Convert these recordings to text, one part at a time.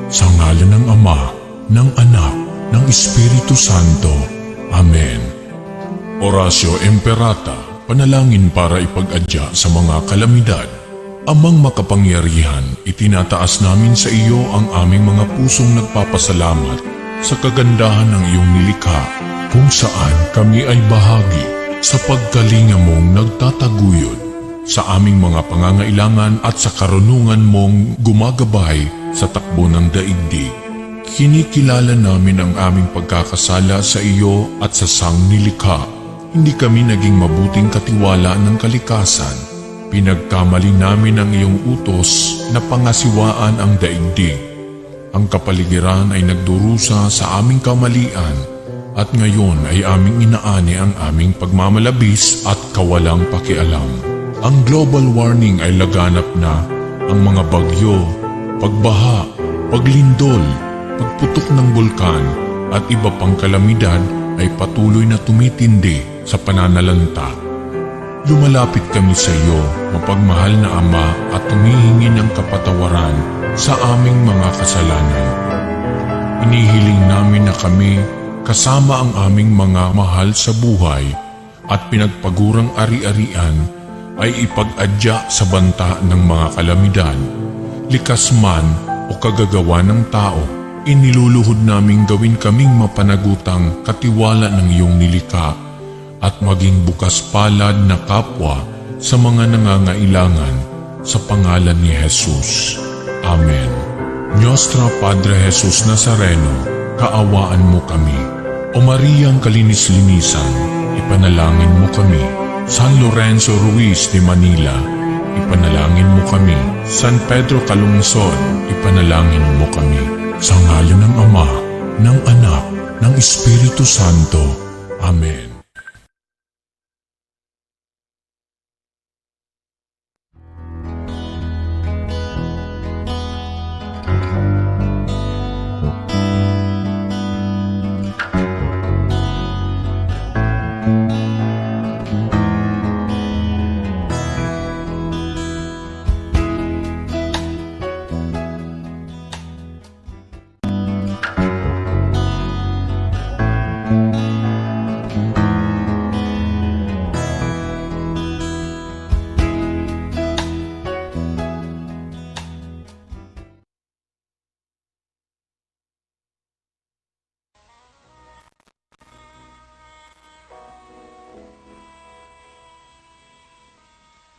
Sa ngalan ng Ama, ng Anak, ng Espiritu Santo. Amen. Orasyo Imperata, panalangin para ipag-adya sa mga kalamidad. Amang makapangyarihan, itinataas namin sa iyo ang aming mga pusong nagpapasalamat sa kagandahan ng iyong nilikha, kung saan kami ay bahagi sa pagkalinga mong nagtataguyod sa aming mga pangangailangan at sa karunungan mong gumagabay sa takbo ng daigdig. Kinikilala namin ang aming pagkakasala sa iyo at sa sangnilikha. Hindi kami naging mabuting katiwala ng kalikasan. Pinagkamali namin ang iyong utos na pangasiwaan ang daigdig. Ang kapaligiran ay nagdurusa sa aming kamalian at ngayon ay aming inaani ang aming pagmamalabis at kawalang pakialam. Ang global warming ay laganap na. Ang mga bagyo, pagbaha, paglindol, pagputok ng bulkan at iba pang kalamidad ay patuloy na tumitindi sa pananalanta. Lumalapit kami sa iyo, mapagmahal na Ama, at humihingi ng kapatawaran sa aming mga kasalanan. Inihiling namin na kami, kasama ang aming mga mahal sa buhay at pinagpagurang ari-arian, ay ipag-adya sa banta ng mga kalamidad. Likas man o kagagawa ng tao, iniluluhod naming gawin kaming mapanagutang katiwala ng iyong nilikha at maging bukas palad na kapwa sa mga nangangailangan sa pangalan ni Jesus. Amen. Nostra Padre Jesus Nazareno, kaawaan mo kami. O Mariang kalinis-linisan, ipanalangin mo kami. San Lorenzo Ruiz de Manila, ipanalangin mo kami. San Pedro Calungsod, ipanalangin mo kami. Sa ngalan ng Ama, ng Anak, ng Espiritu Santo. Amen.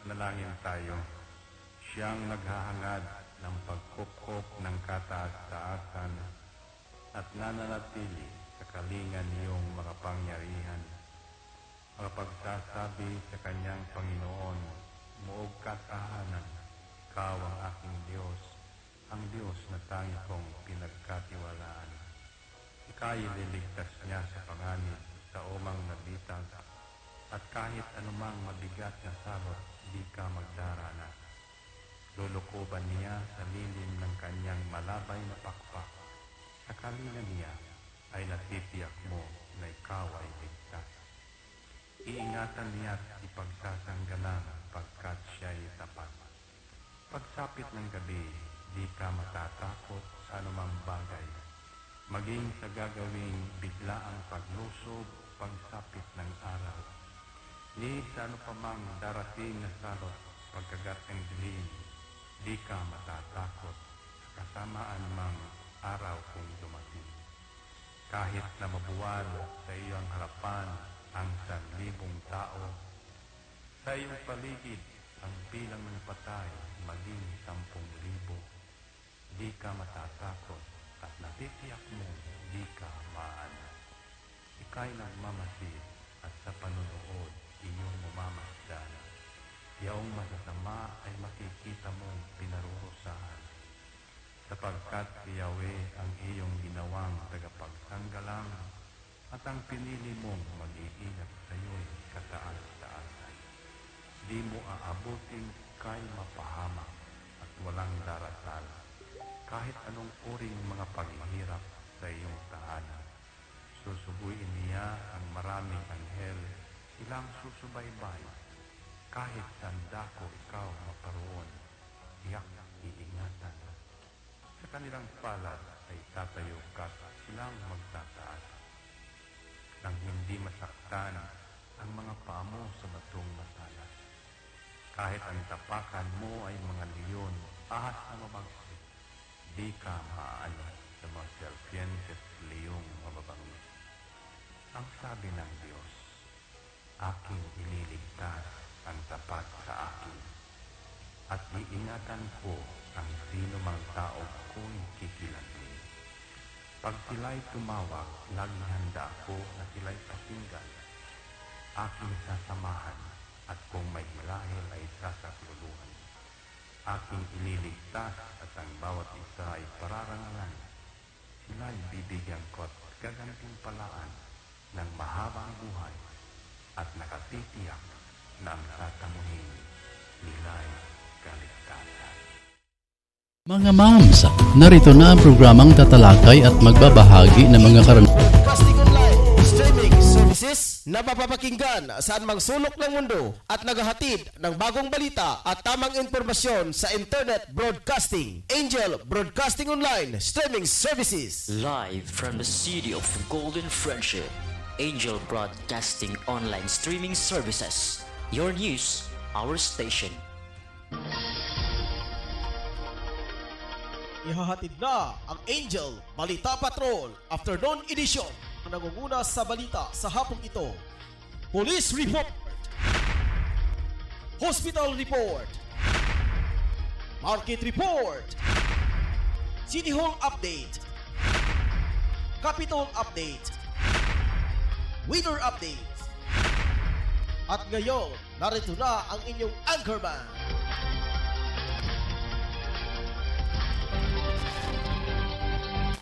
Manalangin tayo. Siyang naghahangad ng pagkupkop ng kataas-taasan at nananatili sa kalingan niyong makapangyarihan. Makapagsasabi sa kanyang Panginoon, muog katahanan, ikaw ang aking Diyos, ang Diyos na tangi kong pinagkatiwalaan. Ika'y liligtas niya sa panganib sa umang nabitag, at kahit anumang mabigat na salot, di ka magdaranas. Lulukoban niya sa lilim ng kanyang malabay na pakpak. Sa kalinga niya ay natitiyak mo na ikaw ay ligtas. Iingatan niya at ipagsasanggalang pagkat siya'y tapat. Pagsapit ng gabi, di ka matatakot sa anumang bagay. Maging sa gagawing biglaang paglusob, pagsapit ng araw. Ni sa ano pa mang darating na salot, pagkagat ng dilim, di ka matatakot sa kasamaan mang araw kung dumating. Kahit na mabuwal sa iyong harapan ang 1,000 tao, sa iyong paligid ang bilang ng patay maging 10,000, di ka matatakot at natitiyak mo di ka maaano. Ika'y nagmamasid at sa panunood iyong mamamasdan. Yaong masasama ay makikita mong pinarurusahan, sapagkat si Yahweh ang iyong ginawang tagapagsanggalang at ang pinili mong mag-iingat sa iyo'y kataas-taasan. Di mo aabutin kay mapahamak at walang darasal, kahit anong uring mga paghihirap sa iyong tahanan. Susubuin niya ang maraming anghel, silang susubaybay. Kahit saan dako ikaw maparoon, tiyak iingatan. Sa kanilang palad ay tatayo ka at silang magtataas. Nang hindi masaktan ang mga paa mo sa batong masalas. Kahit ang tapakan mo ay mga leon, ahas na mabagsik, di ka maaalat sa mga serpientes leong mababangis. Ang sabi ng Diyos, aking ililigtas ang tapat sa akin, at iingatan ko ang sino mang tao ko'y kikilatin. Pag sila'y tumawag, laging handa ako na sila'y pakinggan. Aking sasamahan, at kung may hilahil ay sasakluluhan. Aking ililigtas at ang bawat isa ay pararangalan. Sila'y bibigyan ko at gagantimpalaan ng mahabang buhay at nakatitiyak na ang tatamuhin nila'y kaligtasan. Mga mams, narito na ang programang tatalakay at magbabahagi ng mga Broadcasting online, streaming services na mapapakinggan saan mang sulok ng mundo at naghahatid ng bagong balita at tamang impormasyon sa internet broadcasting. Angel Broadcasting Online Streaming Services. Live from the city of Golden Friendship, Angel Broadcasting Online Streaming Services. Your news, our station. Ihahatid na ang Angel Balita Patrol Afternoon Edition ang nangunguna sa balita sa hapong ito. Police Report, Hospital Report, Market Report, City Hall Update, Capitol Update, Weather Update. At ngayon, narito na ang inyong anchorman.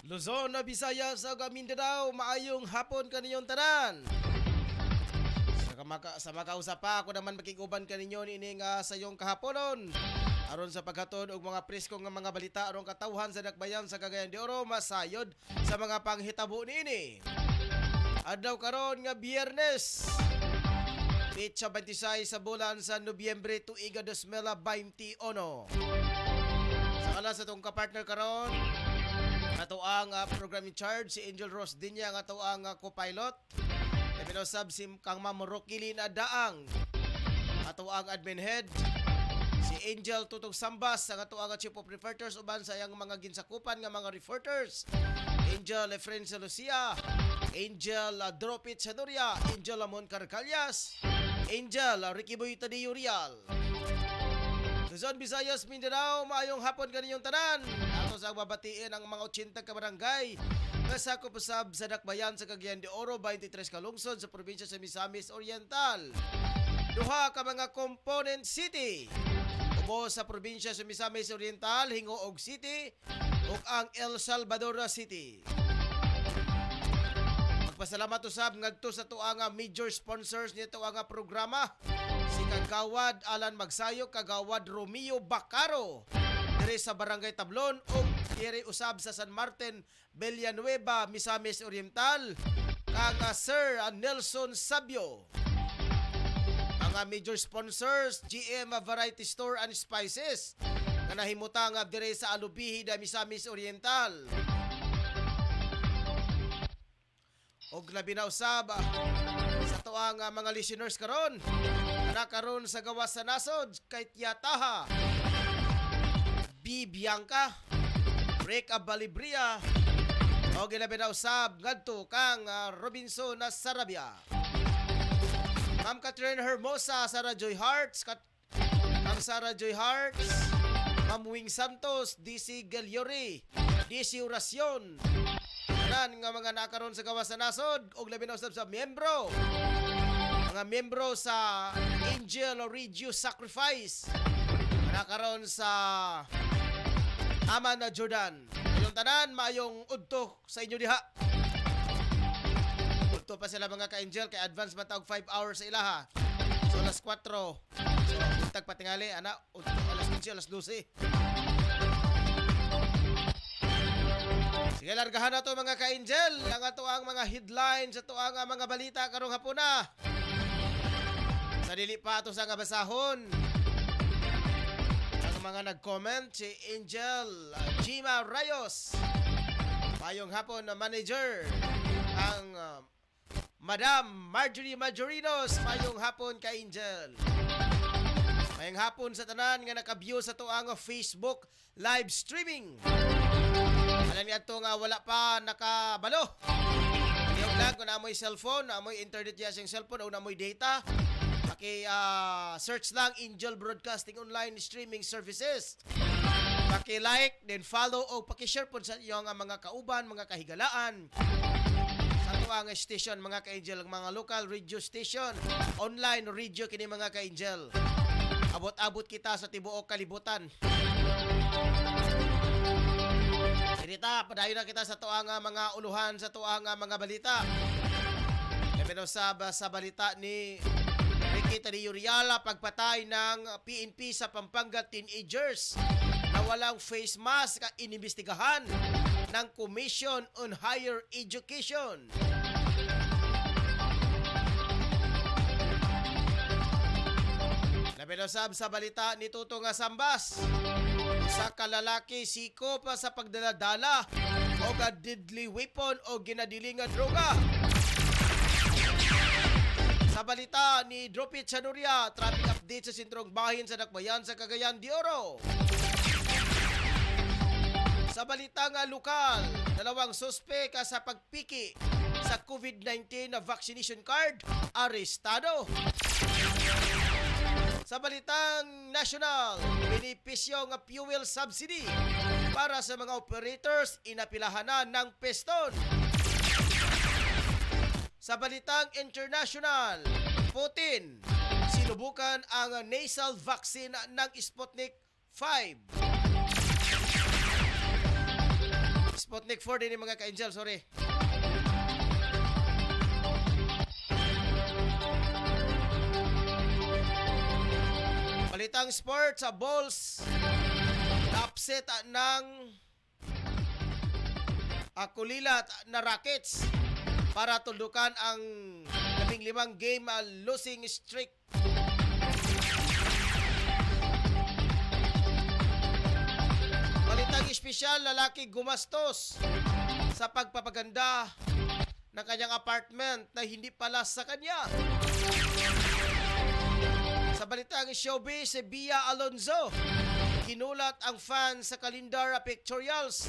Luzon, Visayas, ug Mindanao, maayong hapon kaninyong tanan. Sa makausap pa ako naman makiguban kaninyo ini nga sa iyong kahaponon. Aron sa paghatod og mga preskong nga mga balita aron katawhan sa dakbayan sa Cagayan de Oro, masayod sa mga panghitabo niini. Adlaw karon nga Biyernes, petsa 26 sa bulan sa Nobyembre tuiga 2021. Sa kala sa tong kapartner karon, ato ang program in charge si Angel Ross Dinya, ang ato ang co-pilot. Ebinosab si Kang Ma'am Rokilin Adaang, ato ang admin head. Si Angel Tutong Sambas, ang ato ang chief of reporters uban sa iyang mga ginsakupan nga mga reporters. Angel Efren Lucia, Angel Dropit Sadoria, Angel Amon Carcalias, Angel Ricky Boy Tadeo Real. Luzon, Visayas, Mindanao, maayong hapon kaninyong tanan. Ato sa babatiin ang mga 80 ka barangay nga sakop usab sa dakbayan sa Cagayan de Oro, 23 ka lungsod sa probinsya sa Misamis Oriental. Duha ka mga component city ubo sa probinsya sa Misamis Oriental, Hingoog City ug ang El Salvador City. Magpasalamat usab ngadto sa tuang major sponsors nito ang programa. Si Kagawad Alan Magsayok, Kagawad Romeo Bacaro diri sa Barangay Tablon ug diri usab sa San Martin, Villanueva, Misamis Oriental, kang Sir Nelson Sabio. Ang major sponsors, GM Variety Store and Spices nga nahimutang diri sa Alubihi, Misamis Oriental. Og labi na usab sa tuang mga listeners karon nakaroon sa gawas sa nasod kay Tiataha, B. Bianca, Rick Abalibria, o gilabi na usab ngadto kang Robinson Sarabia, Ma'am Catherine Hermosa, Sarah Joy Hearts, Ma'am Sarah Joy Hearts, Ma'am Wing Santos, DC Galyori, DC Oracion, tanan nga mga nakaroon sa gawas sa nasod og labi na usab sa miyembro, mga miyembro sa Angel Regio Sacrifice nakaroon sa Ama na Jordan. Ayong tanan, maayong udto sa inyo diha. Udto pa sila mga ka-angel kay advance matawag 5 hours sa ilaha. So alas 4. So untag patingali ana udto alas 15, alas 12. Sige, largahan na to mga ka-angel. Ang ato ang mga headlines, ato ang mga balita karong hapon na. Sa dili pa ato sa nga basahon. Ang mga nag-comment, si Angel Gima Rayos. Mayong hapon na manager. Ang Madam Marjorie Majorinos. Mayong hapon ka Angel. Mayong hapon sa tanan nga naka-view sa tuang Facebook live streaming. Alam niya ito nga wala pa nakabalo. Iyong lang kung naamoy cellphone, naamoy internet niya siyang cellphone o naamoy data. Search lang Angel Broadcasting Online Streaming Services. Paki-like, then follow o paki-share po sa iyong mga kauban, mga kahigalaan. Sa tuwang station, mga ka-Angel, mga local radio station, online radio kini mga ka-Angel. Abot-abot kita sa tibuok kalibutan. Dirita, padayon na kita sa tuwang mga uluhan, sa tuwang mga balita. Lemenos sa balita ni Ricky Uriala, pagpatay ng PNP sa Pampanga teenagers na walang face mask inimbestigahan ng Commission on Higher Education. Nabinosab sa balita ni Tutong Sambas, sa kalalaki siko pa sa pagdaladala o deadly weapon o ginadilingan droga. Sa balita ni Dropit Chanuria, traffic update sa sentrong bahin sa Dakbayan sa Cagayan de Oro. Sa balita nga lokal, 2 suspek sa pagpiki sa COVID-19 na vaccination card, arestado. Sa balitang national, benepisyo nga fuel subsidy para sa mga operators inapilahanan ng peston. Sa balitang international, Putin, sinubukan ang nasal vaccine ng Sputnik 5. Sputnik 4 din mga ka-Angel, sorry. Balitang sports, sa Bulls, na-upset ng kulilat na Rockets para tuldukan ang 15 game losing streak. Balitang espesyal, lalaki gumastos sa pagpapaganda ng kanyang apartment na hindi pala sa kanya. Sa balitang showbiz, si Bia Alonzo, ginulat ang fans sa kalendar pictorials.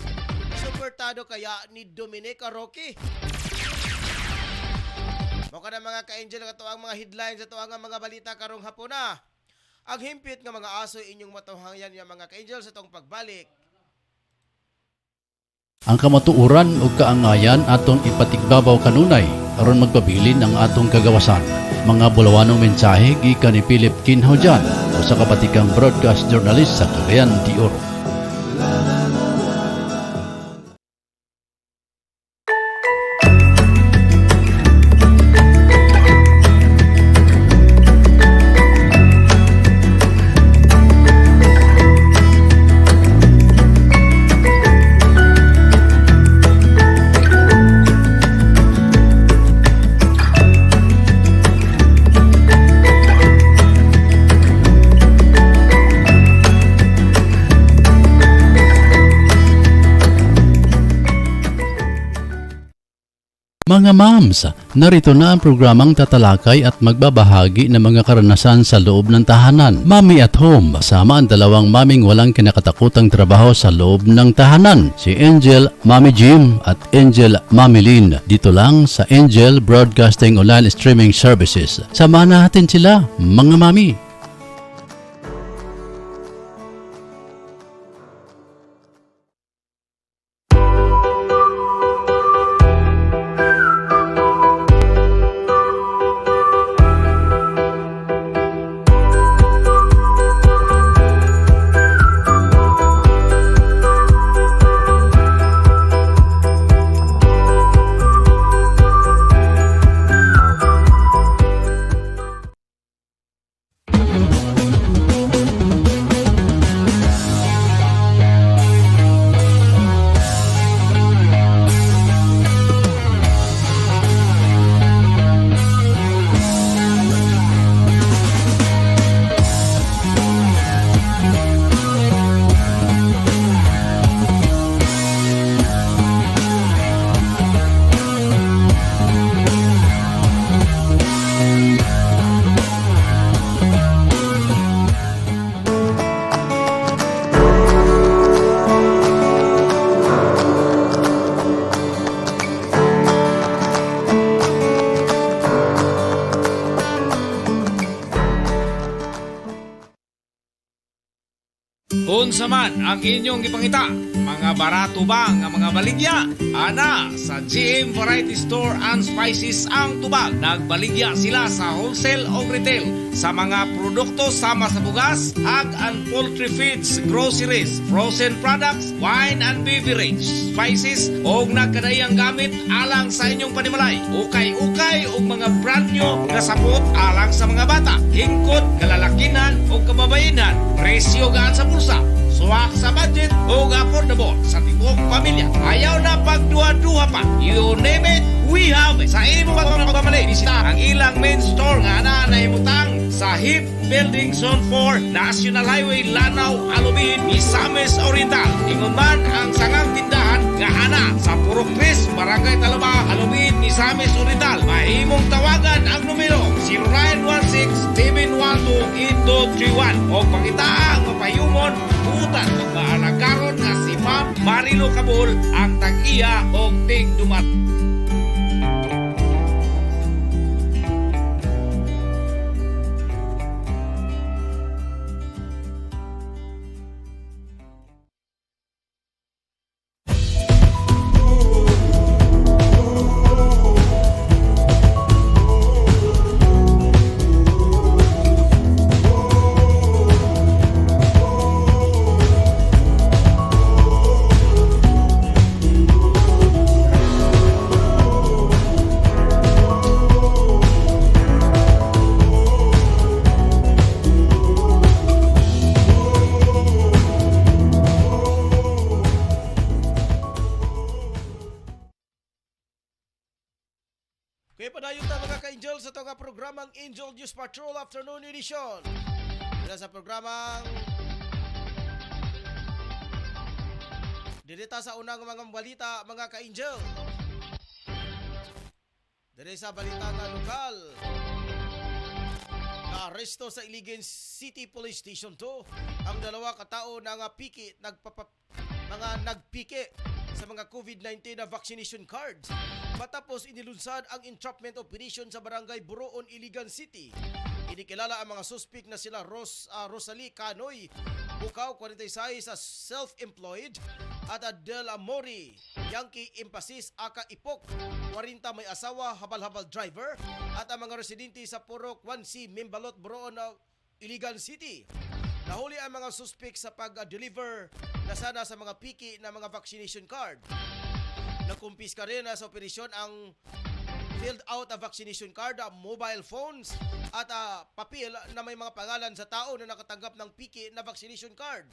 Suportado kaya ni Dominic Roque. Mukha na mga ka-Angel nga ito ang mga headlines, ito ang mga balita karong hapon na. Ang himpit nga mga aso inyong matuhangyan yung mga ka-Angel sa itong pagbalik. Ang kamatuuran o kaangayan atong ipatigbabaw kanunay aron magpabilin ang atong kagawasan. Mga bulawanong mensahe gikan ni Philip Kinhojan o sa kabatikang broadcast journalist sa Cagayan de Oro. Mga moms, narito na ang programang tatalakay at magbabahagi ng mga karanasan sa loob ng tahanan. Mommy at Home, kasama ang dalawang maming walang kinakatakutang trabaho sa loob ng tahanan. Si Angel, Mommy Jim at Angel, Mommy Lynn. Dito lang sa Angel Broadcasting Online Streaming Services. Samahan natin sila, mga mami. Unsa man ang inyong gipangita? Mga barato ba nga mga baligya? Ana, sa GM Variety Store and Spices ang tubag. Nagbaligya sila sa wholesale o retail sa mga produkto sama sa bugas, ag and poultry feeds, groceries, frozen products, wine and beverage, spices o nagkadayang gamit alang sa inyong panimalay. Ukay-ukay o mga brand new na sapot alang sa mga bata, hingkod, kalalakinan o kababayinan. Presyo gaan sa bulsa, suwak sa budget o affordable sa tibok pamilya. Ayaw na pagduha-duha pa. You name it, we have it. Sa imo pagmamali, bisita ang ilang main store nga na naimutang sa HIP Building Zone 4, National Highway, Lanao, Alubin, Misamis Oriental. Ingon man ang sangang tindahan nga ana sa Purok 3, Barangay Talaba, Alubin, Misamis Oriental. Mahimong tawagan ang numero 0916-712-8231 o pangitaang mapayumon butan magmaalagaron nga si Ma'am Marilo Cabul ang tag-iya o tig-dumat. Kaya padayon ta mga ka-angel sa itong programang Angel News Patrol Afternoon Edition. Dila sa programang dirita sa unang mga balita mga ka-angel. Diri sa balita nga lokal, naaresto sa Iligan City Police Station 2 ang dalawa katao na nga piki mga nagpike sa mga COVID-19 na vaccination cards matapos inilunsad ang entrapment operation sa barangay Buroon, Iligan City. Inikilala ang mga suspect na sila Rosalie Canoy, Bukaw 46 sa self-employed, at Adel Amori, Yankee Emphasis aka Ipok 40 may asawa, habal-habal driver, at ang mga residente sa Purok 1C, Mimbalot, Buroon, Iligan City. Nahuli ang mga suspect sa pag-deliver na sana sa mga piki na mga vaccination card. Nakumpiska rin sa operasyon ang filled out a vaccination card, mobile phones at papel na may mga pangalan sa tao na nakatanggap ng piki na vaccination card.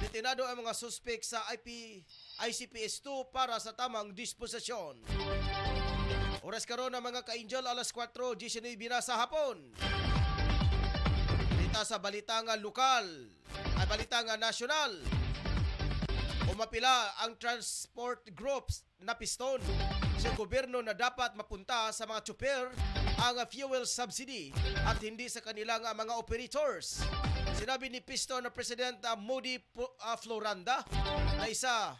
Detenado ang mga suspect sa ICPS-2 para sa tamang disposisyon. Oras karon ng mga ka-angel, alas 4:19 na sa hapon. Balita sa balita nga lokal ay balita nga nasyonal. Umapila ang transport groups na piston sa gobyerno na dapat mapunta sa mga tsuper ang fuel subsidy at hindi sa kanilang mga operators. Sinabi ni Piston na President Modi Floranda na isa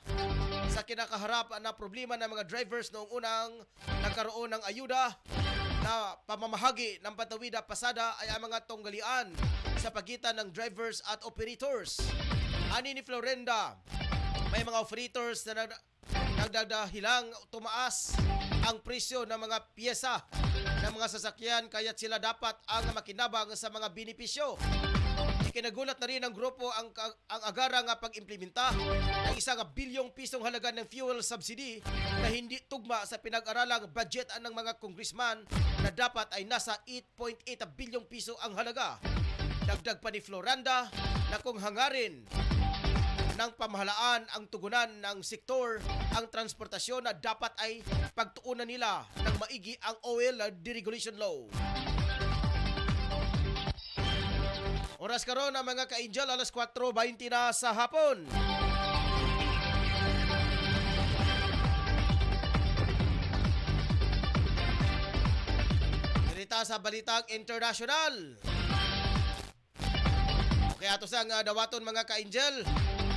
sa kinakaharap na problema ng mga drivers noong unang nagkaroon ng ayuda na pamamahagi ng patawida pasada ay ang mga tunggalian sa pagitan ng drivers at operators. Ani ni Florenda, may mga operators na nagdadahilang tumaas ang presyo ng mga piyesa ng mga sasakyan kaya't sila dapat ang makinabang sa mga benepisyo. Ikinagulat na rin ng grupo ang agara nga pag-implementa ng isang bilyong pisong halaga ng fuel subsidy na hindi tugma sa pinag-aralang budget ng mga congressman na dapat ay nasa 8.8 bilyong piso ang halaga. Dagdag pa ni Floranda na kung hangarin ng pamahalaan ang tugunan ng sektor ang transportasyon na dapat ay pagtuunan nila ng maigi ang oil deregulation law. Oras karon ng mga ka-angel, alas 4:20 na sa hapon. Dirita sa balitang international. Okay, ato sang dawaton mga ka-angel.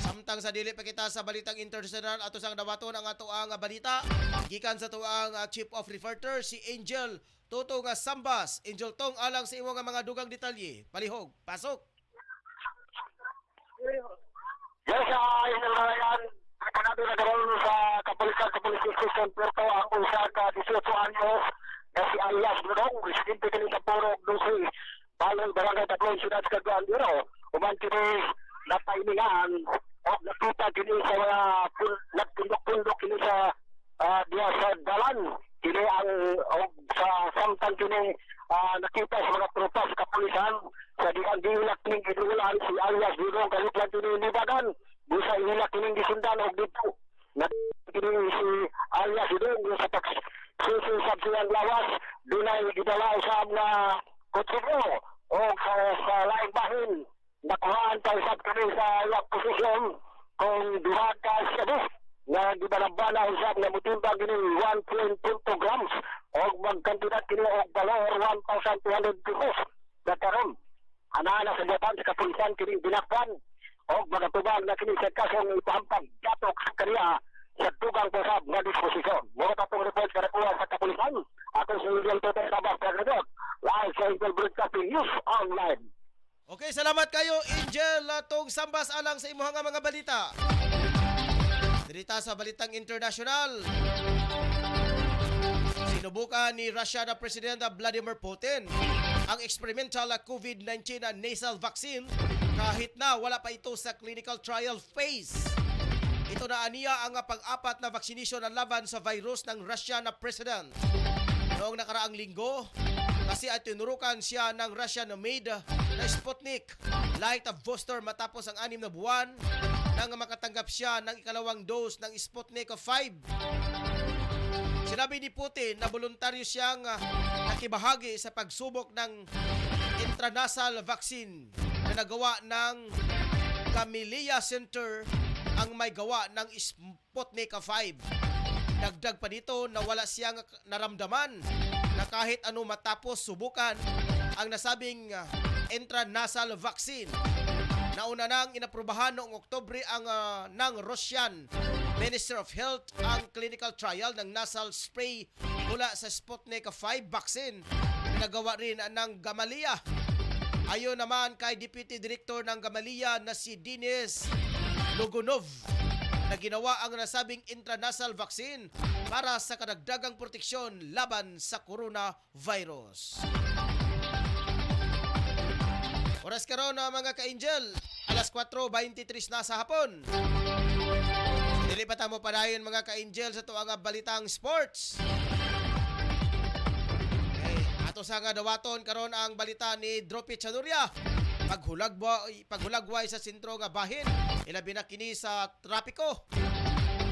Samtang sa dili pa kita sa balitang international, ato sang dawaton ang ato ang balita gikan sa tuang Chief of Reporter si Angel Toto nga Sambas. Angel Tong, alang sa imo nga mga dugang detalye. Palihog, pasok. Yes, inalayan, kanado na daw sa kapulisan station Puerto ang usa ka 18 anyos na si Alias Budong, residente kini sa Porog, Dusi, Balong, Barangay Taplong, Siyudad sa Cagayan de Oro. Uman kini nataimingan o nakita kini sa mga nagpundok-pundok kini sa diya sa dalan. Kini ang sa samtang kini nakita sa mga tropa sa kapulisan sa dilak ning gidulan si Alias Budong kalit lang kini libadan. Busa ilak kining gisundan og dito. Kini si Alias Budong sa pagsusab siyang lawas dunay gidala usab na kutsugo o sa laing bahin nakuhaan tayo sa kini sa iyang posisyon kung duha ka siya na gibalabana usab na mutimbang kini 1.2 grams o magkandidat kini og valor 1,200 pesos na karon anana sa batan sa kapulisan kini binakwan o magatubang na kini sa kasong ipahampag gatok sa kaniya sa tugang posab na disposisyon. Mga tatong report sa repuan sa kapulisan, ako sa Angel Tote Sabah Pagradot, live sa Angel Broadcasting News Online. Okay, salamat kayo Angel tong sambas alang sa imuhang mga balita. Dirita sa balitang international. Sinubukan ni Russia na President Vladimir Putin ang experimental COVID-19 nasal vaccine kahit na wala pa ito sa clinical trial phase. Ito na aniya ang pang-apat na vaccination ng laban sa virus ng Russia na President. Noong nakaraang linggo, kasi ay tinurukan siya ng Russian-made na Sputnik Light booster matapos ang 6 na buwan nang makatanggap siya ng ikalawang dose ng Sputnik 5. Sinabi ni Putin na voluntaryo siyang nakibahagi sa pagsubok ng intranasal vaccine na nagawa ng Gamaleya Center ang may gawa ng Sputnik 5. Dagdag pa dito na wala siyang naramdaman na kahit ano matapos subukan ang nasabing intranasal vaccine. Nauna nang inaprubahan noong Oktubre ang ng Russian Minister of Health ang clinical trial ng nasal spray mula sa Sputnik 5 vaccine na nagawa rin ng Gamaleya. Ayon naman kay Deputy Director ng Gamaleya na si Denis Logunov na ginawa ang nasabing intranasal vaccine para sa kadagdagang proteksyon laban sa coronavirus. Oras karon mga ka-angel, alas 4:23 na sa hapon. Nilipatan mo pa dayon mga ka-angel sa tuwang balitang sports. Ato sa nga dawaton karon ang balita ni Dropit Chanuria. Paghulagway sa sentro nga bahin, ilabi na kini sa trapiko.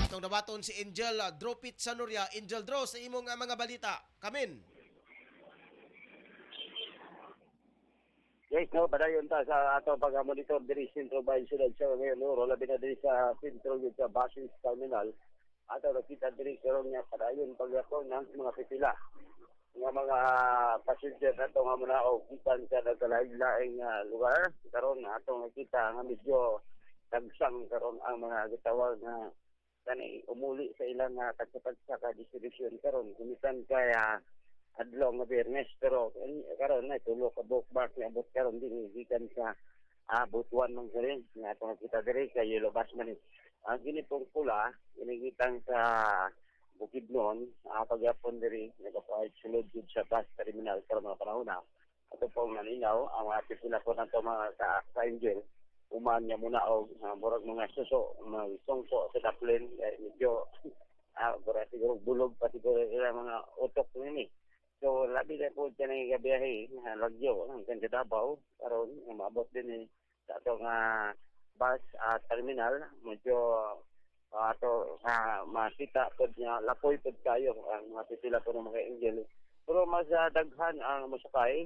Atong dawaton si Angel Dropit Chanuria. Angel Draw sa imong mga balita. Kamin. Yes, no, padayon ta sa ato pag-monitor diri sentro bahin sila sa ngayon, no, labi na diri sa sentro yung sa buses terminal. Ato nakita diri karon nga padayon pag-ako ng mga pipila. Nga mga passenger na ito nga muna o kitan sa nagkalaing lugar. Karon atong nakita nga medyo tagsang karon ang mga gitawag nga kani umuli sa ilang tagsa-tagsa ka distribution karon kumisan kaya adlaw nga Biyernes pero karon na tulo ka bookmark nga abot karon din gikan sa butuan ng galing nga atong nakita diri kay Yellow Bus man. Ang ginitong pula inigitang sa Bukidnon, pagyapon diri nagapahit sulod jud sa bus terminal sa mga panahon na. Ato pong naninaw ang mga pipila po nato mga ka-angel uman niya muna og murag mga suso mga songso sa daplin medyo siguro bulog pati ko ilang mga utok nini. So labi na po dyan ang gabiyahe lagyo hanggang sa Davao karon maabot din sa atong bus terminal medyo ato makita pod niya lapoy pod kayo ang mapipila po ng mga angel pero mas daghan ang masakay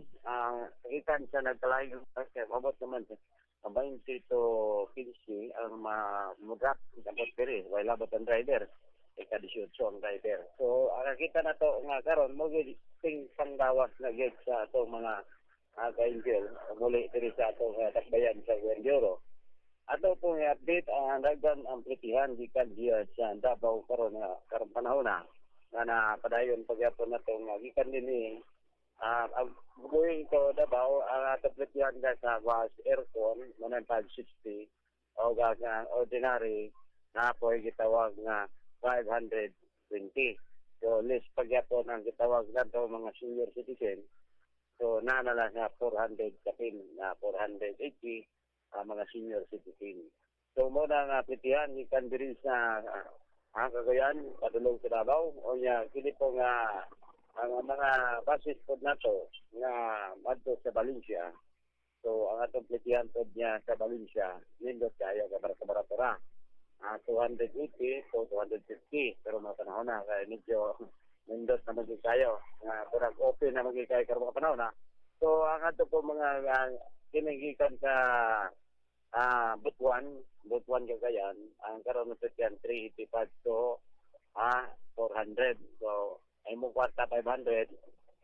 kagikan sa nagkalayo kasi mabot naman sa 20 to 15 ang mamugak dapat diri way labot ang driver ika-18 ang driver so nakita na to nga karon mo ting pangdawas na gate sa ato mga ka-angel muli diri sa ato takbayan sa Guerrero. Ato pong update ang daghan ang plitihan gikan diya sa Davao karon panahon na padayon pagyapon nato nga gikan din ni going to Davao ang ato plitihan sa was aircon 560 o nga ordinary na po gitawag nga 520. So less pagyapon ang gitawag nato mga senior citizen. So naanala nga 400 kapin na 480 mga senior citizen. So muna nga pitihan ikan diri sa ang Cagayan padulong sa Davao o nya kini po nga ang mga basis po nato nga madto sa Valencia. So ang atong pitihan po niya sa Valencia nindot kayo ka barato-baratora. 280 to 250 pero mga panahon na kaya medyo nindot na maging kayo nga kurang open na maging kayo karong mga panahon na. So ang ato po mga kinigikan sa Butuan Cagayan ang karon na yan 385 to 400. So ay mo kwarta 500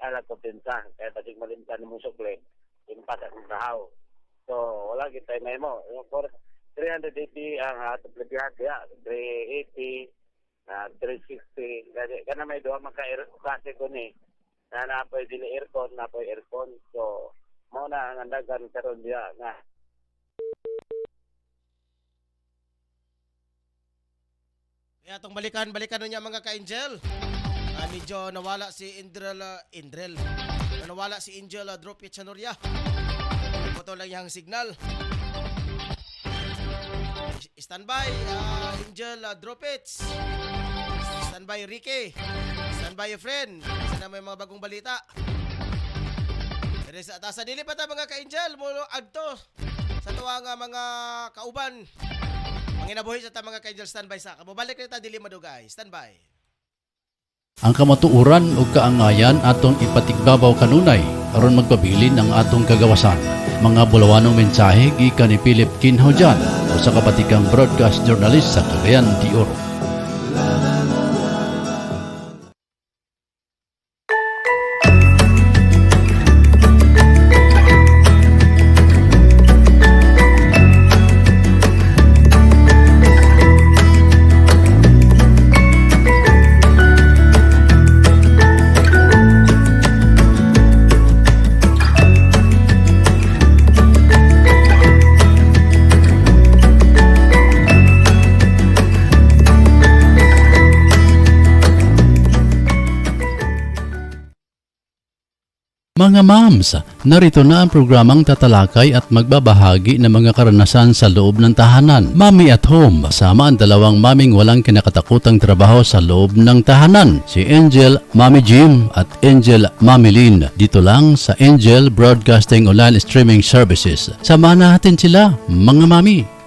ala ko pinsa kaya batik malimtan mo sukle impas ang bahaw. So wala kita may mo for 380 ang atong lebihan dia 380 360 kana may duha maka-klase ko ni na napoy dili aircon so mao na ang andagan karon dia nga Atong balikan niya mga ka-Angel. Medyo nawala si Indrel. Nawala si Angel Dropit Chanoria. Ito lang yung signal. Standby Angel Dropits. Standby Ricky. Standby friend. Sana may mga bagong balita. Sa tasa dili pa ta mga ka-Angel mo adto sa tuwa nga mga kauban. Manginabuhi sa ta mga ka-Angel standby sa. Kababalik na ta dili madugay. Standby. Ang kamatuuran ug kaangayan atong ipatigbabaw kanunay aron magpabilin ang atong kagawasan. Mga bulawanong mensahe gikan ni Philip Kinhojan o sa kabatikang broadcast journalist sa Cagayan de Oro. Mga mams, narito na ang programang tatalakay at magbabahagi ng mga karanasan sa loob ng tahanan. Mami at Home, kasama ang dalawang maming walang kinakatakutang trabaho sa loob ng tahanan. Si Angel, Mami Jim at Angel, Mami Lynn. Dito lang sa Angel Broadcasting Online Streaming Services. Samahan natin sila, mga mami.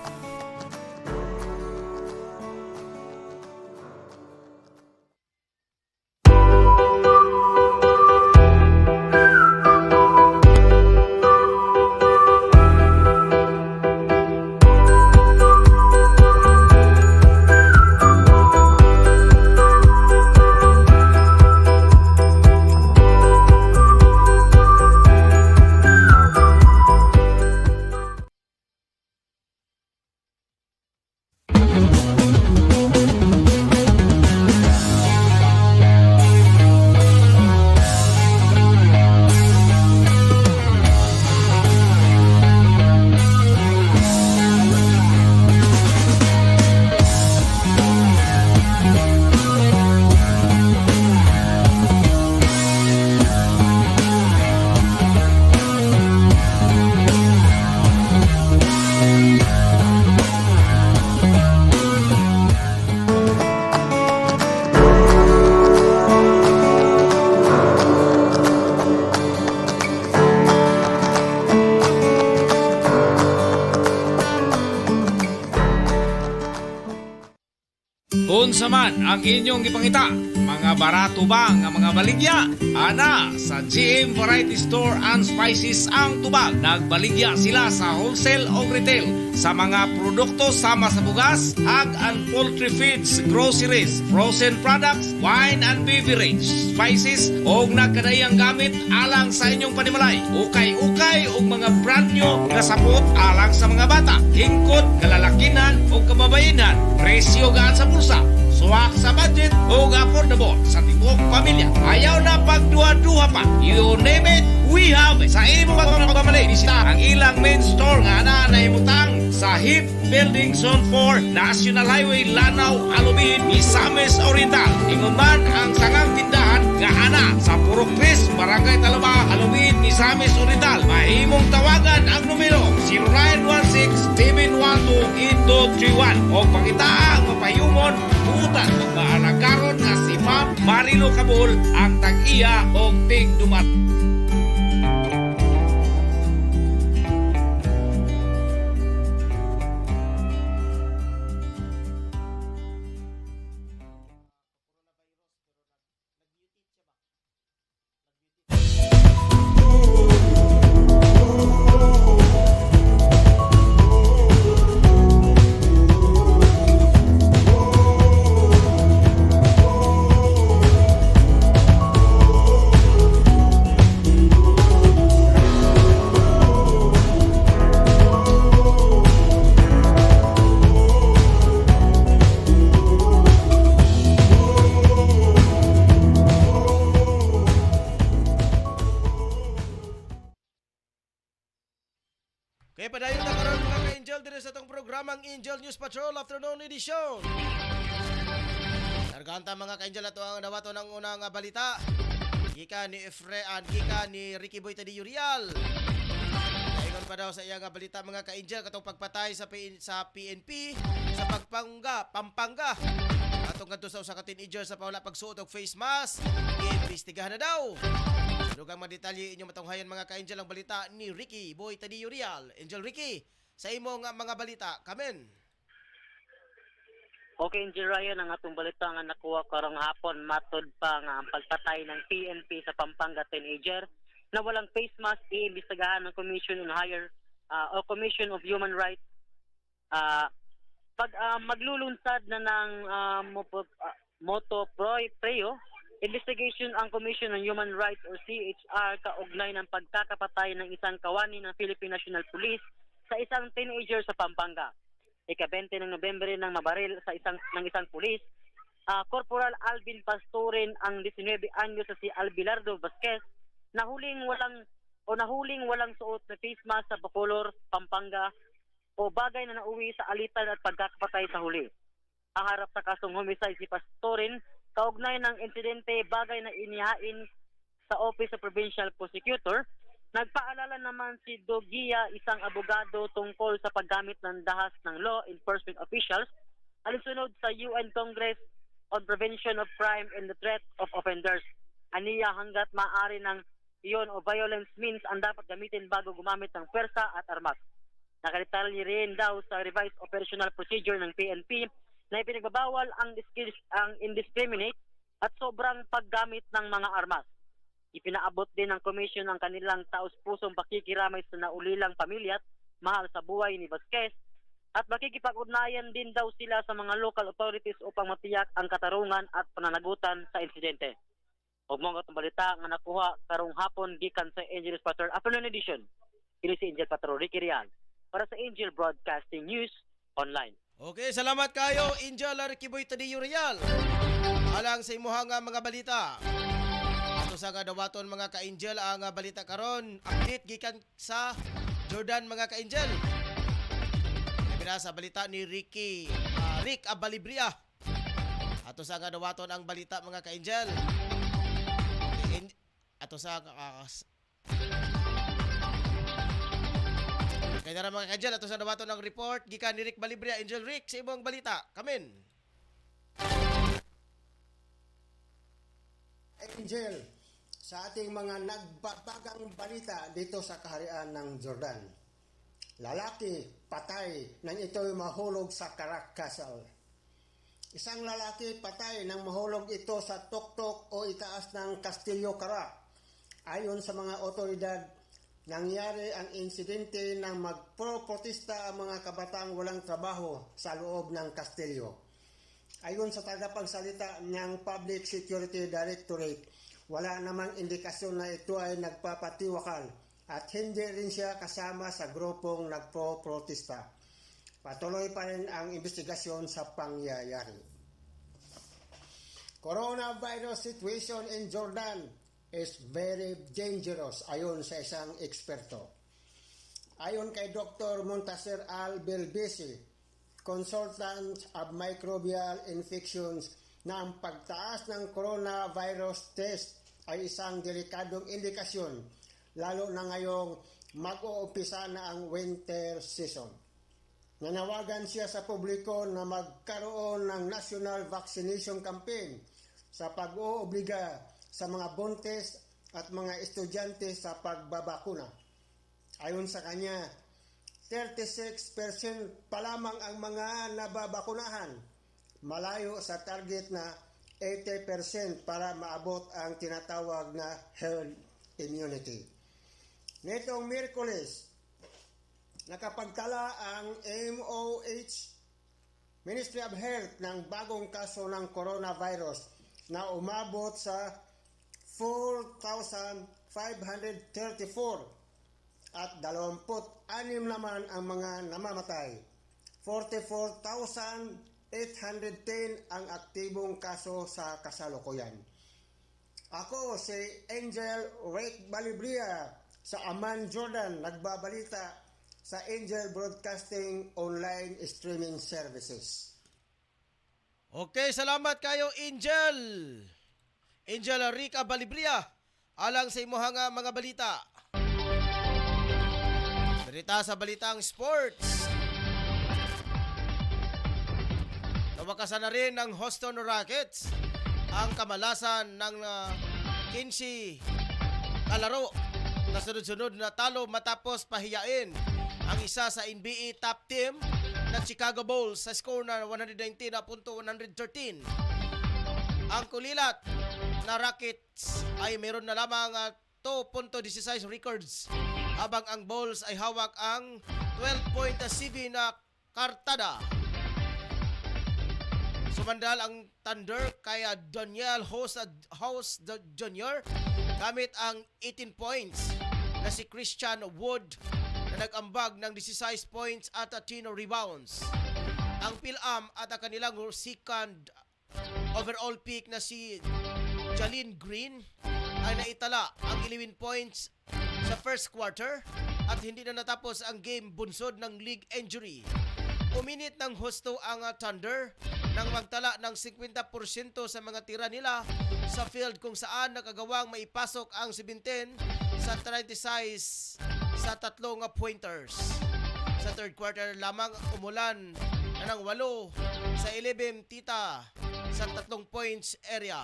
Unsa man ang inyong ipangita, mga barato ba nga mga baligya? Ana, sa GM Variety Store and Spices ang tubag. Nagbaligya sila sa wholesale o retail sa mga produkto sama sa bugas, hog and poultry feeds, groceries, frozen products, wine and beverage, spices o nagkadayang gamit alang sa inyong panimalay. Ukay-ukay o mga brand new nga sapot alang sa mga bata, hingkod, kalalakinan o kababayenan. Presyo gaan sa bulsa, suwak sa budget o affordable sa tibok pamilya. Ayaw na pagduha-duha pa. You name it, we have it. Sa imo pagmamali, bisita ang ilang main store nga na naimutang sa HIP Building Zone 4, National Highway Lanao, Alubin, Misamis Oriental. Ingon man ang sangang tindahan nga ana sa Purok 3, Barangay Talaba, Alubin, Misamis Oriental. Mahimong tawagan ang numero 0916-712-8231 o pangitaang mapayumon buutan kung maalagaron nga si Ma'am Marilo Cabul ang tag-iya o tig-dumat. Kaya padayon na karon mga ka-Angel dire sa itong programang Angel News Patrol Afternoon Edition. Narganta mga ka-Angel ato ang nawato ng unang balita. Gika ni Gika ni Ricky Boy Tadi Urial. Ingon pa daw sa iyang balita mga ka-Angel katong pagpatay sa PNP sa Pampanga. Atong kadto sa usa ka teenager sa pawala pagsuot og face mask. Iimbestigahan na daw. Dugang mga detalye inyong matunghayan mga ka-Angel ang balita ni Ricky Boy Tadi Urial. Angel Ricky, sa imong mga balita, kamen. Okay, Angel Ryan, ang atong balita nga nakuha karong hapon matod pa nga ang pagpatay ng PNP sa Pampanga teenager na walang face mask iimbestigahan ng Commission on Commission of Human Rights. Maglulunsad na ng moto preo investigation ang Commission on Human Rights o CHR kaugnay ng pagkakapatay ng isang kawani ng Philippine National Police sa isang teenager sa Pampanga. Ika-20 ng Nobyembre nang mabaril sa isang pulis, Corporal Alvin Pastorin ang 19 anyo sa si Albilardo Vasquez nahuling walang suot na face mask sa Bacolor, Pampanga o bagay na nauwi sa alitan at pagkakapatay sa huli. Aharap sa kasong homicide si Pastorin kaugnay ng insidente bagay na inihain sa Office of Provincial Prosecutor. Nagpaalala naman si Dogia, isang abogado tungkol sa paggamit ng dahas ng law enforcement officials alinsunod sa UN Congress on Prevention of Crime and the Threat of Offenders. Aniya hanggat maaari ng iyon o violence means ang dapat gamitin bago gumamit ng pwersa at armas. Nakalitalye rin daw sa revised operational procedure ng PNP na ipinagbabawal ang indiscriminate at sobrang paggamit ng mga armas. Ipinaabot din ng komisyon ang kanilang taos-pusong pakikiramay sa naulilang pamilya at mahal sa buhay ni Vasquez at makikipag-ugnayan din daw sila sa mga local authorities upang matiyak ang katarungan at pananagutan sa insidente. Og mga katong balita nga nakuha karong hapon gikan sa Angel News Patrol Afternoon Edition. Ini si Angel Patrol Ricky Rial para sa Angel Broadcasting News Online. Okay, salamat kayo Angel Ricky Boy Tadi Urial. Alang sa imuhang mga balita. Ato sa dawaton mga ka-Angel ang balita karon, update gikan sa Jordan mga ka-Angel. Sa balita ni Rick Abalibria. Ato sa dawaton ang balita mga ka-Angel. Ato sa kaya na mga ka-Angel, ato sa dawaton ng report gikan ni Rick Balibria. Angel Rick, sa imong balita, kamen. Angel, sa ating mga nagbabagang balita dito sa kaharian ng Jordan. Lalaki patay nang ito'y mahulog sa Karakasal. Isang lalaki patay nang mahulog ito sa tuktok o itaas ng Castillo Karak. Ayon sa mga otoridad, nangyari ang insidente nang magpro-protesta ang mga kabataang walang trabaho sa loob ng Castillo. Ayon sa tagapagsalita ng Public Security Directorate, wala namang indikasyon na ito ay nagpapatiwakal at hindi rin siya kasama sa grupong nagpro-protesta. Patuloy pa rin ang investigasyon sa pangyayari. Coronavirus situation in Jordan is very dangerous ayon sa isang eksperto. Ayon kay Dr. Montaser Al Belbisi, consultant of microbial infections, na ang pagtaas ng coronavirus test ay isang delikadong indikasyon, lalo na ngayong mag-uumpisa na ang winter season. Nanawagan siya sa publiko na magkaroon ng national vaccination campaign sa pag-oobliga sa mga buntis at mga estudyante sa pagbabakuna. Ayon sa kanya, 36% pa lamang ang mga nababakunahan, malayo sa target na 80% para maabot ang tinatawag na herd immunity. Nitong Miyerkules, nakapagtala ang MOH, Ministry of Health, ng bagong kaso ng coronavirus na umabot sa 4,534 at 26 naman ang mga namamatay. 44,810 ang aktibong kaso sa kasalukuyan. Ako si Angel Rake Balibria sa Amman, Jordan, nagbabalita sa Angel Broadcasting Online Streaming Services. Okay, salamat kayo, Angel. Angel Rica Balibria, alang sa imuhang mga balita. Balita sa balitang sports. Nawakasan na rin ng Houston Rockets ang kamalasan ng 15 kalaro na sunod-sunod na talo matapos pahiyain ang isa sa NBA top team na Chicago Bulls sa score na 119-113. Ang kulilat na Rockets ay meron na lamang 2.16 records, habang ang Bulls ay hawak ang 12.7 na kartada. Sumandal ang Thunder kay Daniel House Jr. gamit ang 18 points na si Christian Wood na nag-ambag ng 16 points at 10 rebounds. Ang Phil-Am at ang kanilang second overall pick na si Jalen Green ay naitala ang 11 points sa first quarter at hindi na natapos ang game bunsod ng league injury. Uminit ng husto ang Thunder nang magtala ng 50% sa mga tira nila sa field kung saan nakagawang maipasok ang 17 sa 36 sa tatlong pointers. Sa third quarter lamang umulan na ng 8 sa 11 tita sa 3 points area.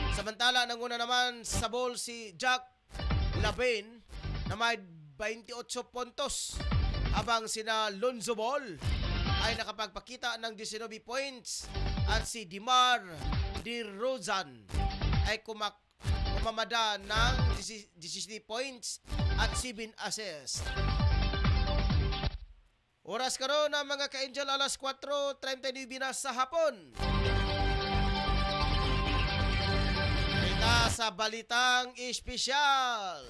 Samantala, nanguna naman sa ball si Jack Lavine na may 28 puntos, habang sina Lonzo Ball ay nakapagpakita ng 19 points at si DeMar DeRozan ay kumamada ng 17 points at 7 assists. Oras karon na mga ka-Angel, alas 4:39 na sa hapon. Sa balitang espesyal.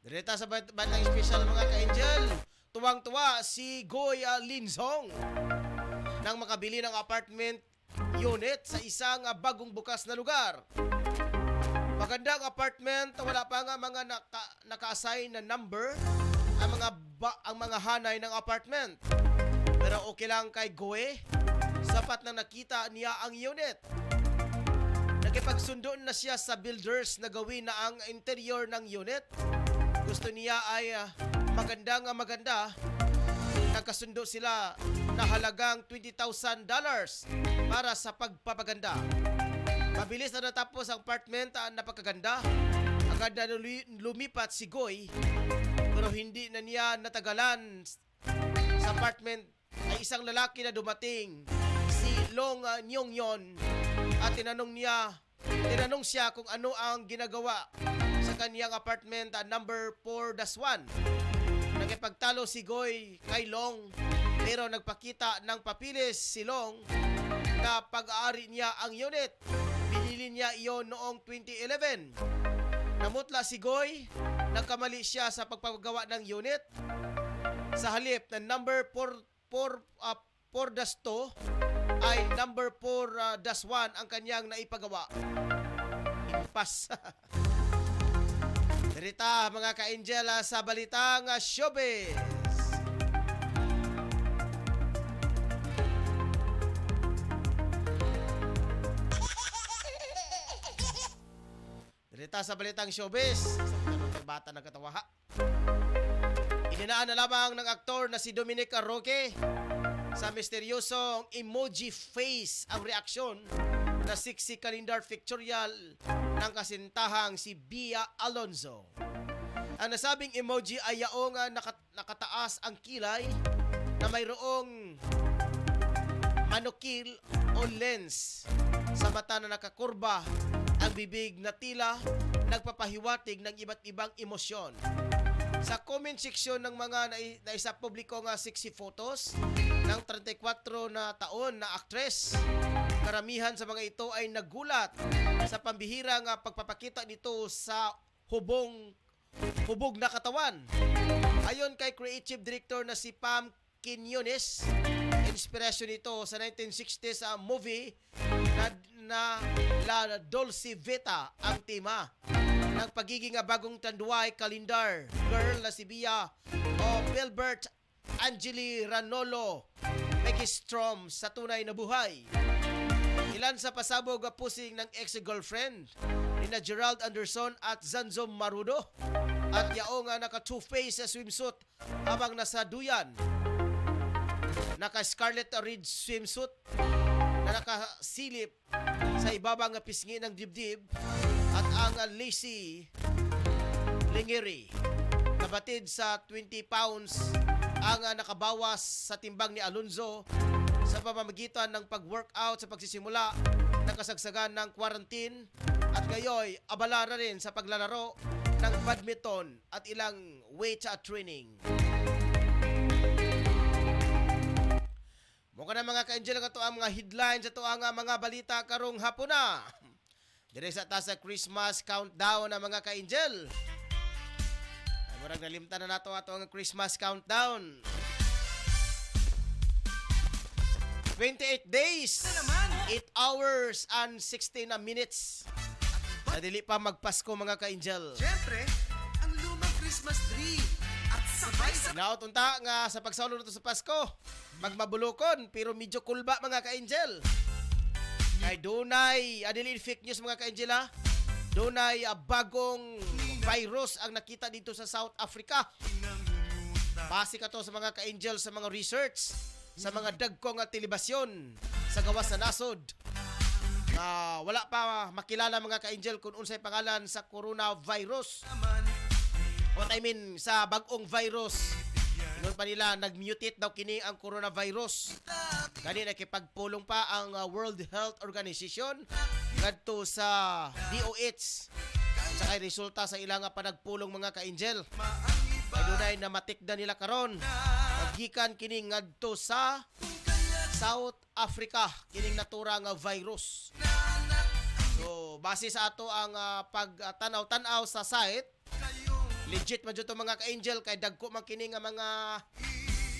Direta sa balitang espesyal mga ka-Angel, tuwang-tuwa si Goy Linzong nang makabili ng apartment unit sa isang bagong bukas na lugar. Magandang apartment, wala pa nga mga naka-assign na number ang mga hanay ng apartment. Pero okay lang kay Goe, sapat na nakita niya ang unit. Nakipagsundo na siya sa builders na gawin na ang interior ng unit. Gusto niya ay maganda. Nagkasundo sila na halagang $20,000 para sa pagpapaganda. Mabilis na natapos ang apartment na napakaganda. Agad na lumipat si Goy, pero hindi na niya natagalan sa apartment ay isang lalaki na dumating, si Long Nyongyon, at tinanong siya kung ano ang ginagawa sa kaniyang apartment number 4-1. Nagipagtalo si Goy kay Long, pero nagpakita ng papilis si Long na pag-aari niya ang unit. Binili niya iyon noong 2011. Namutla si Goy, nagkamali siya sa pagpagawa ng unit. Sa halip na number 4-2 ay number 4-1 ang kanyang naipagawa. Impas. Dirita mga ka-angel sa balitang showbiz. Dirita sa balitang showbiz. Sa bata nagkatawa ha. Ininaan na lamang ng aktor na si Dominic Roque sa misteryosong emoji face ang reaksyon na sexy calendar pictorial ng kasintahang si Bia Alonzo. Ang nasabing emoji ay yaong nakataas ang kilay na mayroong manukil o lens sa mata na nakakurba, ang bibig na tila nagpapahiwatig ng iba't ibang emosyon. Sa comment section ng mga naisa publiko nga sexy photos ng 34 na taon na aktres, karamihan sa mga ito ay nagulat sa pambihirang pagpapakita nito sa hubog na katawan. Ayon kay creative director na si Pam Quinones, inspirasyon nito sa 1960s movie na La Dolce Vita ang tema ng pagiging bagong tanduay calendar girl na si Bia o Filbert Angeli Ranolo Megistrom sa tunay na buhay. Ilan sa pasabog pusing ng ex-girlfriend ni na Gerald Anderson at Zanzo Marudo at yaong naka two-face swimsuit habang nasa duyan. Naka Scarlet Ridge swimsuit na nakasilip sa ibabang pisngi ng dibdib at ang lacy lingeri. Nabatid sa 20 pounds ang nakabawas sa timbang ni Alonzo sa pamamagitan ng pag-workout sa pagsisimula ng kasagsagan ng quarantine at ngayon abala na rin sa paglalaro ng badminton at ilang weight training. Mukha na mga ka-angel nga to ang mga headlines at ang mga balita karong hapon na. Dire sa tasa Christmas countdown na mga ka-angel. Ay murag nalimtan na nato ato ang Christmas countdown. 28 days, 8 hours and 16 minutes. Nadili pa magpasko mga ka-angel. Siyempre, ang lumang Christmas tree at sabay sa... Nautunta nga sa pagsaulo nito sa Pasko, magmabulokon pero medyo kulba mga ka-angel. Kay dunay adili fake news mga ka-angel ha. Dunay bagong virus ang nakita dito sa South Africa. Base ka to sa mga ka-angel sa mga research sa mga dagkong telebasyon sa gawas sa nasod. Wala pa makilala mga ka-angel kung unsay pangalan sa coronavirus. What I mean sa bagong virus. Ingon pa nila nag-mutate daw kini ang coronavirus. Gani nakipagpulong pa ang World Health Organization ngadto sa DOH. Sa kay resulta sa ilang panagpulong mga ka-angel. Ay dunay na matikda nila karon. Gikan kini ngadto sa South Africa kining natura nga virus. So base sa ato ang pagtanaw-tanaw sa site, legit man jud to mga ka-angel kay dagko man kini nga mga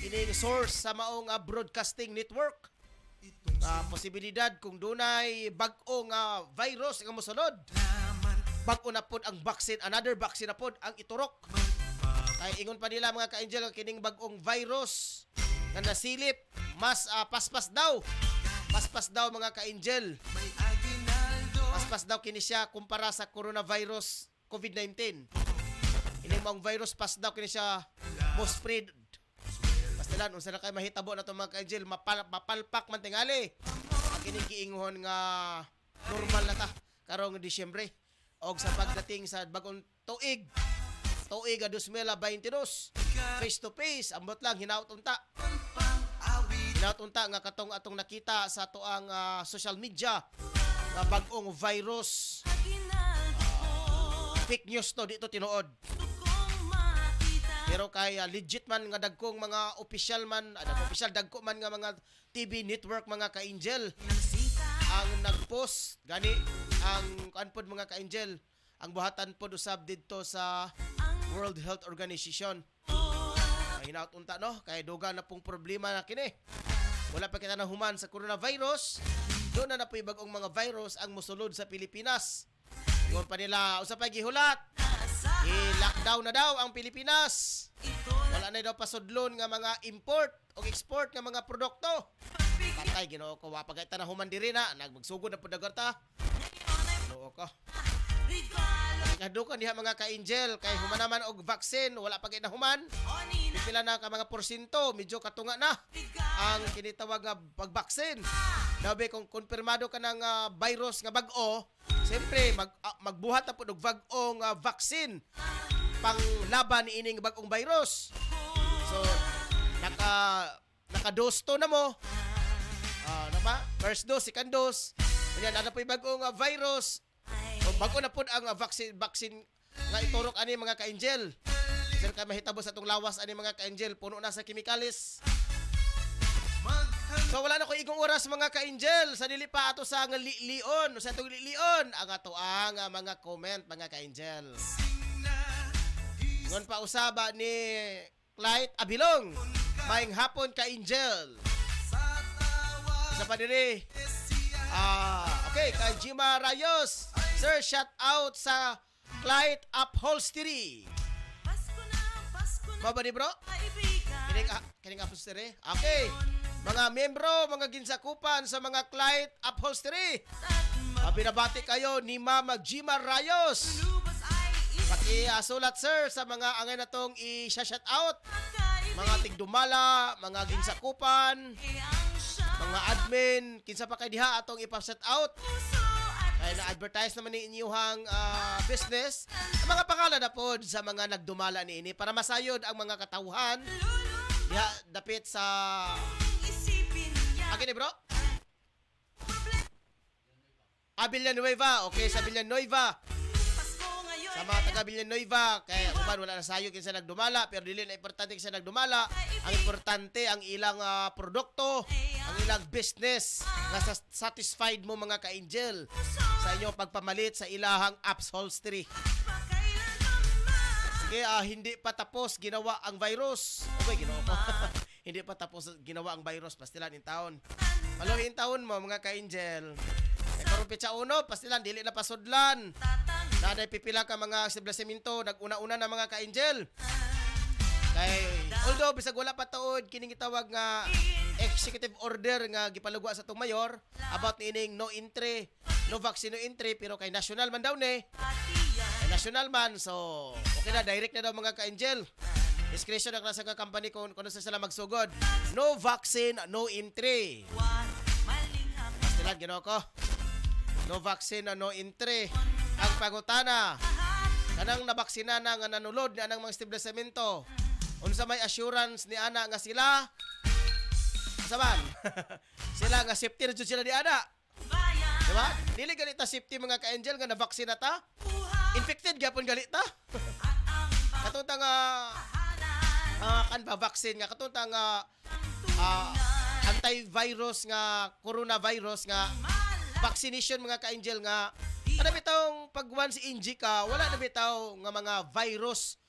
ining source sa maong broadcasting network. Posibilidad kung dunay bag-ong virus nga mosunod. Bag-o na pod ang vaccine, another vaccine na pod ang iturok. Kay ingon pa nila mga ka-angel kining bag-ong virus nga nasilip mas paspas daw. Paspas daw mga ka-angel. Paspas daw kini siya kumpara sa coronavirus COVID-19. Ini mong virus pas daw kini siya mo spread. Pastilan unsa na kay mahitabo na to mga ka-angel mapalpak man tingali. Kini giingon nga normal na ta karong Disyembre og sa pagdating sa bagong tuig 2022 face to face ambot lang hinaut-unta nga katong atong nakita sa tuang social media nga bag-ong virus fake news to dito tinuod pero kay legit man nga dagkong mga official man dagko man nga mga TV network mga ka-angel ang nagpost gani ang kanpod mga ka-angel ang buhatan pod usab didto sa World Health Organization. Hinaut unta no kay duga na pong problema na kini. wala pa kita nahuman sa coronavirus, doon na napoy bagong mga virus ang musulod sa Pilipinas. Ingon pa nila, usa pa gihulat, i-lockdown na daw ang Pilipinas. Wala na daw pasudlon nga mga import o export nga mga produkto. Patay, Ginoo ko, wa pa kita nahuman diri na, nagmagsugod na po dagarta. Ginoo ko. Kadukan diha mga ka-angel, kay humanaman og vaccine, wala pa kita nahuman. Pipila na ka mga porsyento, medyo katunga na ang kinitawag nga pag-vaccine. Dabi kung konfirmado ka ng virus nga bag-o, siyempre magbuhat na po og bag-ong vaccine panglaban ni ining bag-ong virus. So naka-dose to na mo. Ano ba? First dose, second dose. Yan, ano po yung bag-ong virus. O bago na po ang vaccine nga iturok ani mga ka-angel. Sir kay mahitabo sa tong lawas ani mga ka-angel, puno na sa chemicals. So wala na ko igong oras mga ka-angel, sa dili pa ato sa lion, sa atong lion ang ato ang mga comment mga ka-angel. Ngon pa usaba ni Clyde Abilong, maayong hapon ka-angel. Isa pa diri. Okay, kay Jima Rayos. Sir, shout out sa Clyde Upholstery. Maba ni bro? Kining upholstery? Okay. Mga membro, mga ginsakupan sa mga Clyde Upholstery. Binabati kayo ni Mama Jima Rayos. Paki-sulat sir sa mga angay na tong i-shout out. Mga tigdumala, mga ginsakupan, mga admin, kinsa pa kay diha atong ipa-shout out. Ay na-advertise naman ni inyuhang business. Ang mga pangalan na po sa mga nagdumala ni ini para masayod ang mga katauhan. Diha dapit sa Akin bro? Villanueva. Okay, sa Villanueva. Sa mga taga Villanueva, kaya uban wala na sayo kinsa nagdumala, pero dili na importante kinsa nagdumala. Ang importante ang ilang produkto, ang ilang business nga satisfied mo mga ka-angel sa inyong pagpamalit sa ilahang upholstery. Sige, hindi pa tapos ginawa ang virus. Okay, ginawa ko. Hindi pa tapos ginawa ang virus, pastilan in taon. Maluhin taon mo mga ka-angel. Karon pitsa uno, pastilan dili na pasudlan. Naday pipila ka mga establishmento, nag-una-una na mga ka-angel. Kay although bisag wala pa taod kining gitawag nga executive order nga gipalugwa sa tong mayor about niining no entry, no vaccine, no entry, pero kay national man daw ni. Kay national man, so okay na, direct na daw mga ka-angel. Discretion ang nasa company kung sila magsugod. No vaccine, no entry. Pastilan ginoo ko. No vaccine, no entry. Ang pangutana, kanang nabaksina na nga nanulod ni anang mga establishmento, unsa may assurance ni ana nga sila saban sila nga safety na jud sila di ana, diba? Dili ganita safety mga ka-angel nga nabaksina ta, infected gyapon galita. Katong nga kan ba vaccine nga katong nga antivirus nga coronavirus nga vaccination mga ka-angel nga ano bitaw pag once inject ka, wala na bitaw nga mga virus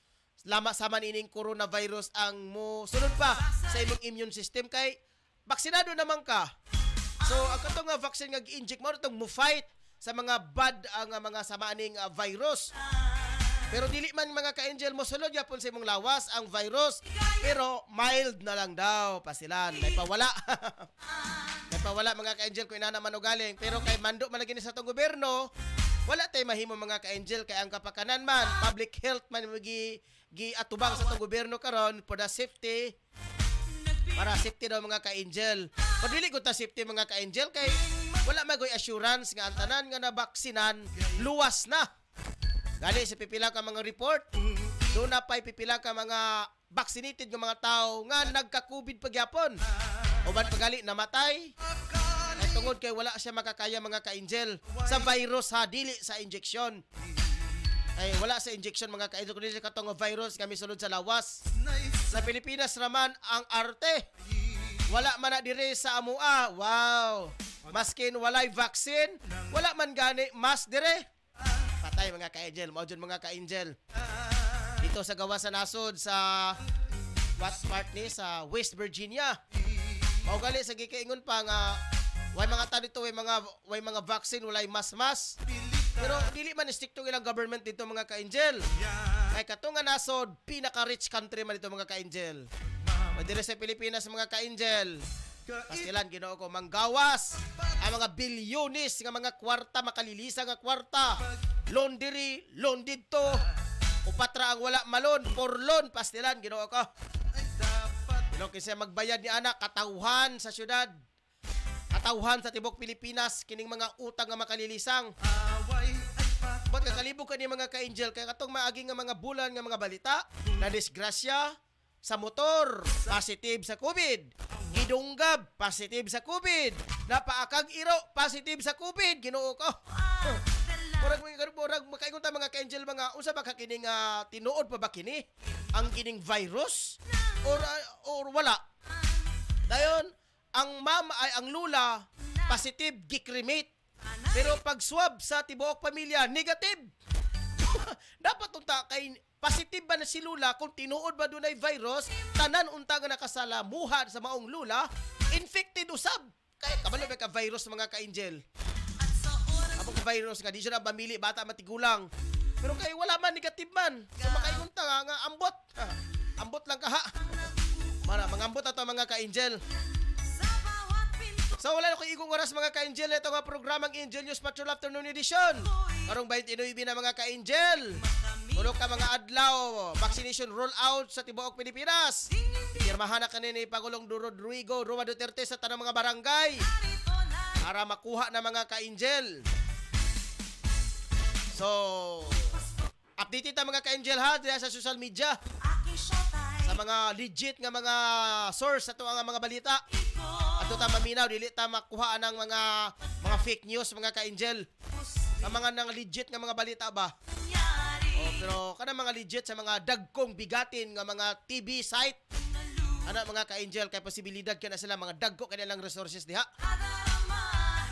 lama sa manining coronavirus ang mo sunod pa sa imong immune system kay baksinado naman ka. So ang katong nga vaccine nga gi-inject mo itong mo fight sa mga bad ang mga samaning virus. Pero dili man mga ka-angel mo sulod yapon sa imong lawas ang virus, pero mild na lang daw pasilan. May pawala. Pawala mga ka-angel kung inana man ugaling, pero kay mando man lagi ni sa tong gobyerno, wala tay mahimo mga ka-angel kay ang kapakanan man, public health man giatubang sa tong gobyerno karon for the safety, para safety daw mga ka-angel. Pero dili gud ta safety mga ka-angel kay wala magoy assurance nga ang tanan nga nabaksinan luwas na. Gali sa pipila ka mga report, doon na pa'y pipila ka mga vaccinated nga mga tao nga nagka-COVID pagyapon. Uban pagali namatay. Ay tungod kay wala siya makakaya mga ka-angel sa virus ha, dili sa injection. Ay wala sa injection mga ka-angel kundi sa katong virus kami sulod sa lawas. Sa Pilipinas raman ang arte. Wala man na dire sa amua. Wow. Maskin walay vaccine, wala man gani mas dire. Patay mga ka-angel, mao jud mga ka-angel. Dito sa gawa sa nasod sa what part ni sa West Virginia. Maugali sa gikaingon pa nga way mga tao dito, way mga vaccine, walay mas. Pero dili man stricto ilang government dito mga ka-angel. Ay katong nga nasod pinaka-rich country man dito mga ka-angel. Madire sa Pilipinas mga ka-angel. Pastilan Ginoo ko manggawas ang mga bilyonis nga mga kwarta, makalilisa nga kwarta. Loan diri, loan dito. Upatra ang wala malon, porlon pastilan Ginoo ko. Ginoo kinsa magbayad ni anak katawhan sa syudad. Katawhan sa tibok Pilipinas kining mga utang nga makalilisang. Ba't kakalibog ka ni mga ka-angel kaya katong maaging nga mga bulan nga mga balita na disgrasya sa motor, positive sa COVID. Gidunggab, positive sa COVID. Napaakag iro, positive sa COVID. Ginoo ko. Murag makaingon ta mga ka-angel mga unsa ba ka kining tinuod pa ba kini? Ang kining virus or wala? Dayon ang mama ay ang lula positive gikremate. Pero pag swab sa tibuok pamilya negative. Dapat unta kay positive ba na si lula kung tinuod ba dunay virus, tanan unta nga nakasalamuha sa maong lula, infected usab. Kay kabalo ba ka virus mga ka-angel? Amo ka virus nga di siya na bamili bata matigulang. Pero kay wala man negative man. So makaingon ta nga ambot. Ambot lang ka ha. Mangambot ato mga ka-angel. So wala na ko igong oras mga ka-angel. Ito nga programang Angel News Patrol Afternoon Edition. Karong 29 na mga ka-angel. Tulog ka mga adlaw. Vaccination rollout sa tibuok Pilipinas. Pirmahan na kanina ni Pangulong Rodrigo Roa Duterte sa tanang mga barangay. Para makuha na mga ka-angel. So, updated na mga ka-angel ha diya sa social media. Sa mga legit nga mga source ato ang mga balita. Ato ta maminaw dili ta makuha ng mga fake news mga ka-angel. Ang mga nang legit nga mga balita ba? Pero kana mga legit sa mga dagkong bigatin nga mga TV site. Ana mga ka-angel kay posibilidad kana sila mga dagko kanilang resources diha.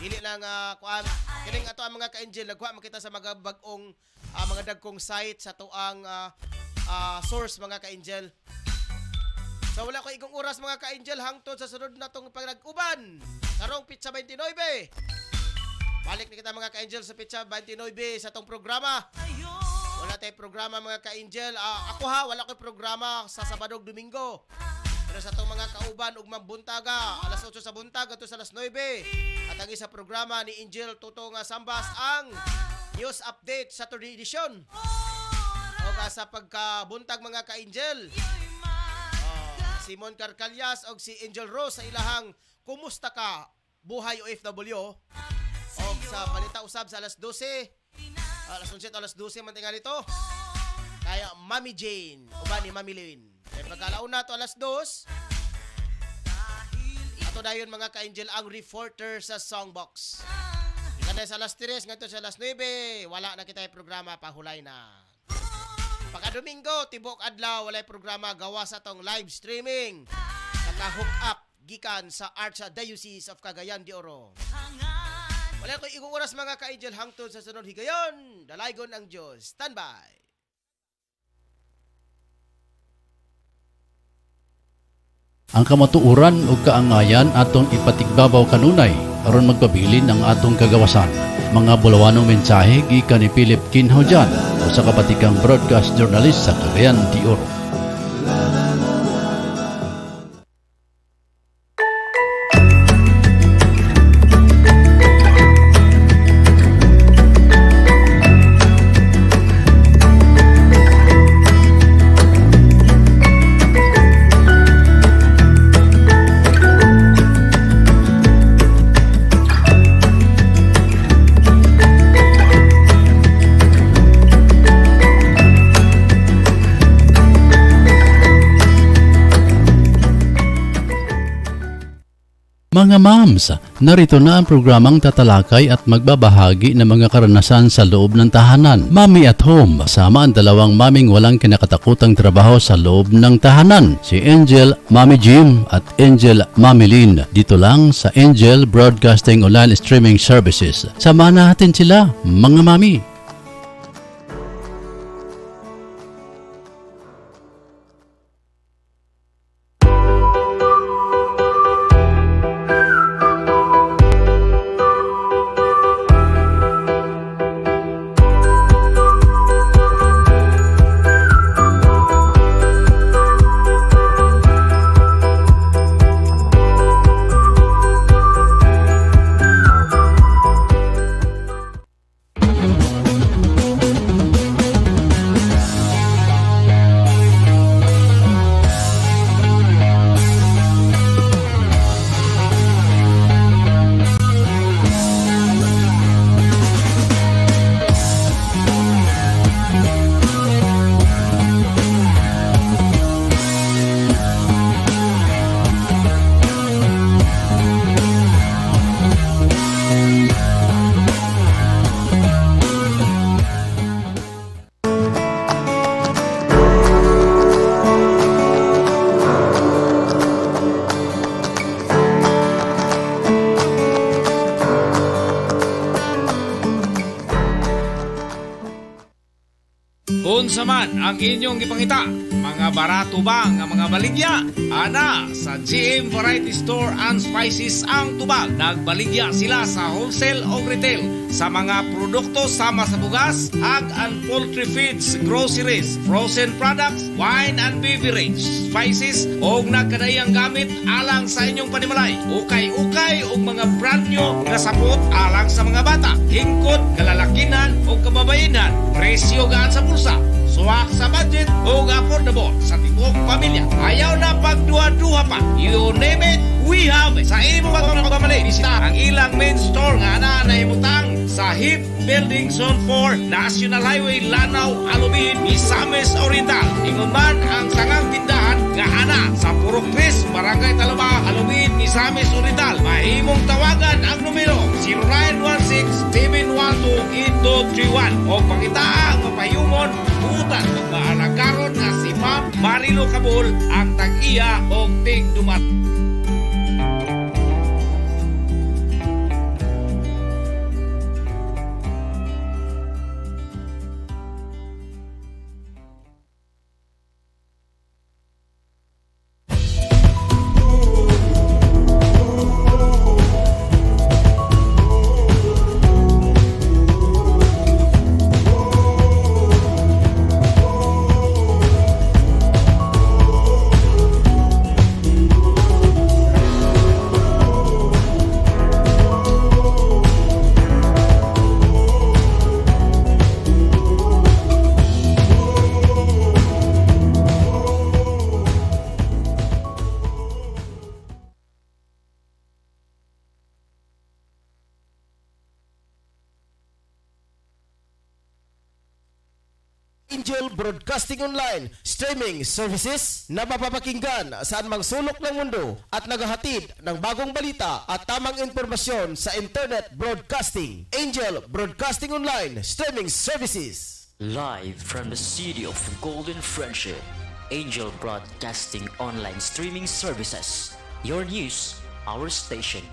Dili lang kuan kining ato ang mga ka-angel nagkuha makita sa mga bag-ong mga dagkong site sa tuang source mga ka-angel. So wala ko igong oras mga ka-angel hangtod sa sunod na tong panag-uban. Karong Pitsa 29. Balik ni kita mga ka-angel sa Pitsa 29 sa tong programa. Wala tayong programa mga ka-angel. Ako ha, wala ko programa sa Sabado ug Domingo. Pero sa tong mga kauban ug mambuntaga, alas 8 sa buntag ato sa alas 9. At ang isa programa ni Angel Tutong Sambas ang News Update Saturday Edition. O sa pagkabuntag mga ka-angel. Simon Carcalias o si Angel Rose sa ilahang Kumusta Ka? Buhay OFW. O sa Balita Usab sa alas 12. Alas 11 alas 12 man tingali ito. Kaya Mami Jane o ba ni Mami Lynn. Kaya pagkalauna to alas 2. Ato dayon mga ka-angel ang reporter sa Songbox. Ikanda sa alas 3 ngadto sa alas 9. Wala na kita yung programa, pahulay na. Pagka Domingo, tibok adlaw, walay programa gawa sa tong live streaming. Naka-hook up gikan sa Archdiocese of Cagayan de Oro. Wala ko igong oras mga ka-angel hangtod sa sunod higayon. Dalaygon ang Diyos. Standby. Ang kamatuuran ug kaangayan atong ipatigbabaw kanunay aron magpabilin ang atong kagawasan. Mga bulawanong mensahe gikan ni Philip Kinhojan o sa kabatikang broadcast journalist sa Cagayan de Oro. Mga moms, narito na ang programang tatalakay at magbabahagi ng mga karanasan sa loob ng tahanan. Mommy at Home, kasama ang dalawang maming walang kinakatakutang trabaho sa loob ng tahanan. Si Angel Mami Jim at Angel Mami Lynn. Dito lang sa Angel Broadcasting Online Streaming Services. Samahan natin sila, mga mami. Unsa man ang inyong gipangita? Mga barato ba nga mga baligya? Ana, sa GM Variety Store and Spices ang tubag. Nagbaligya sila sa wholesale o retail sa mga produkto sama sa bugas, hog and poultry feeds, groceries, frozen products, wine and beverage, spices o nagkadayang gamit alang sa inyong panimalay. Ukay-ukay o mga brand new nga sapot alang sa mga bata, hingkod, kalalakinan o kababayenan. Presyo gaan sa bulsa, suwak sa budget o affordable sa tibok pamilya. Ayaw na pagduha-duha pa. You name it, we have it. Sa imo pagmamali, bisita ang ilang main store nga na naimutang sa HIP Building Zone 4, National Highway, Lanao, Alubin, Misamis Oriental. Ingon man ang sangang tindahan nga ana sa Purok 3, Barangay Talaba, Alubin, Misamis Oriental. Mahimong tawagan ang numero 0916-712-8231 o pangita ang mapayumon butan magmaalagaron nga si Ma'am Marilo Cabul ang tag-iya o tig-dumat. Angel Broadcasting Online Streaming Services na mapapakinggan saan mang sulok ng mundo at naghahatid ng bagong balita at tamang impormasyon sa Internet Broadcasting. Angel Broadcasting Online Streaming Services. Live from the city of Golden Friendship, Angel Broadcasting Online Streaming Services. Your news, our station.